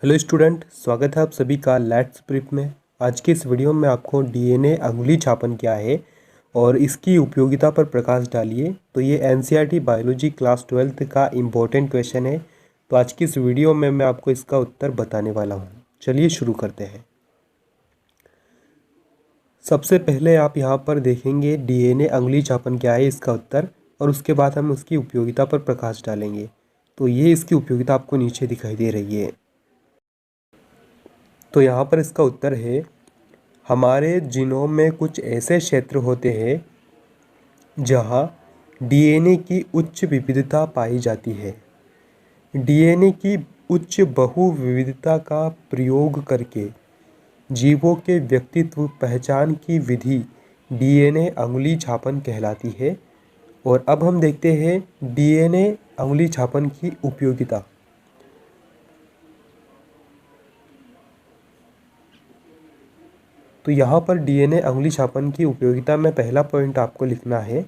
Hello student, स्वागत है आप सभी का लेट्स प्रिप में। आज के इस वीडियो में आपको डीएनए अंगुली छापन क्या है और इसकी उपयोगिता पर प्रकाश डालिए। तो ये एनसीईआरटी बायोलॉजी क्लास 12th का इम्पोर्टेंट क्वेश्चन है। तो आज की इस वीडियो में मैं आपको इसका उत्तर बताने वाला हूँ। चलिए शुरू करते हैं। सबसे पहले आप यहाँ पर देखेंगे डीएनए अंगुली छापन क्या है, इसका उत्तर, और उसके बाद हम उसकी उपयोगिता पर प्रकाश डालेंगे। तो ये इसकी उपयोगिता आपको नीचे दिखाई दे रही है। तो यहाँ पर इसका उत्तर है, हमारे जीनोम में कुछ ऐसे क्षेत्र होते हैं जहाँ डीएनए की उच्च विविधता पाई जाती है। डीएनए की उच्च बहुविविधता का प्रयोग करके जीवों के व्यक्तित्व पहचान की विधि डीएनए अंगुली छापन कहलाती है। और अब हम देखते हैं डीएनए अंगुली छापन की उपयोगिता। तो यहाँ पर डीएनए अंगुली छापन की उपयोगिता में पहला पॉइंट आपको लिखना है,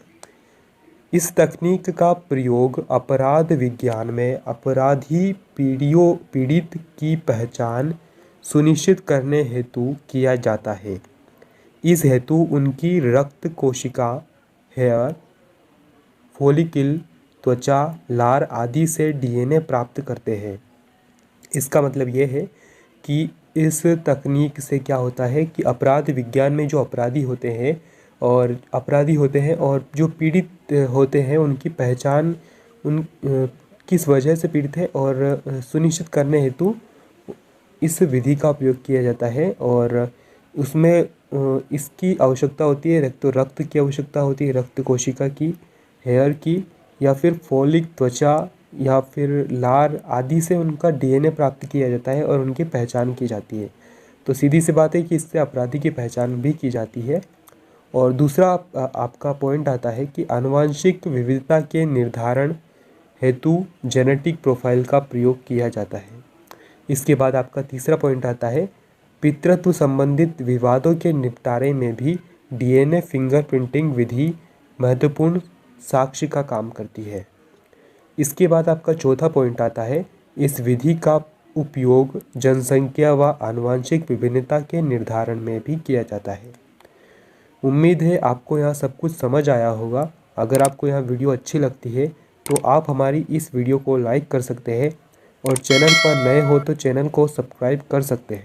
इस तकनीक का प्रयोग अपराध विज्ञान में अपराधी पीड़ित की पहचान सुनिश्चित करने हेतु किया जाता है। इस हेतु उनकी रक्त कोशिका, हेयर फॉलिकल, त्वचा, लार आदि से डीएनए प्राप्त करते हैं। इसका मतलब ये है कि इस तकनीक से क्या होता है कि अपराध विज्ञान में जो अपराधी होते हैं और जो पीड़ित होते हैं उनकी पहचान उन किस वजह से पीड़ित है और सुनिश्चित करने हेतु इस विधि का उपयोग किया जाता है। और उसमें इसकी आवश्यकता होती है, रक्त की आवश्यकता होती है, रक्त कोशिका की, हेयर की, या फिर फॉलिक, त्वचा या फिर लार आदि से उनका डीएनए प्राप्त किया जाता है और उनकी पहचान की जाती है। तो सीधी सी बात है कि इससे अपराधी की पहचान भी की जाती है। और दूसरा आपका पॉइंट आता है कि आनुवंशिक विविधता के निर्धारण हेतु जेनेटिक प्रोफाइल का प्रयोग किया जाता है। इसके बाद आपका तीसरा पॉइंट आता है, पितृत्व संबंधित विवादों के निपटारे में भी डीएनए फिंगरप्रिंटिंग विधि महत्वपूर्ण साक्ष्य का काम करती है। इसके बाद आपका चौथा पॉइंट आता है, इस विधि का उपयोग जनसंख्या व आनुवंशिक विभिन्नता के निर्धारण में भी किया जाता है। उम्मीद है आपको यहाँ सब कुछ समझ आया होगा। अगर आपको यहाँ वीडियो अच्छी लगती है तो आप हमारी इस वीडियो को लाइक कर सकते हैं और चैनल पर नए हो तो चैनल को सब्सक्राइब कर सकते हैं।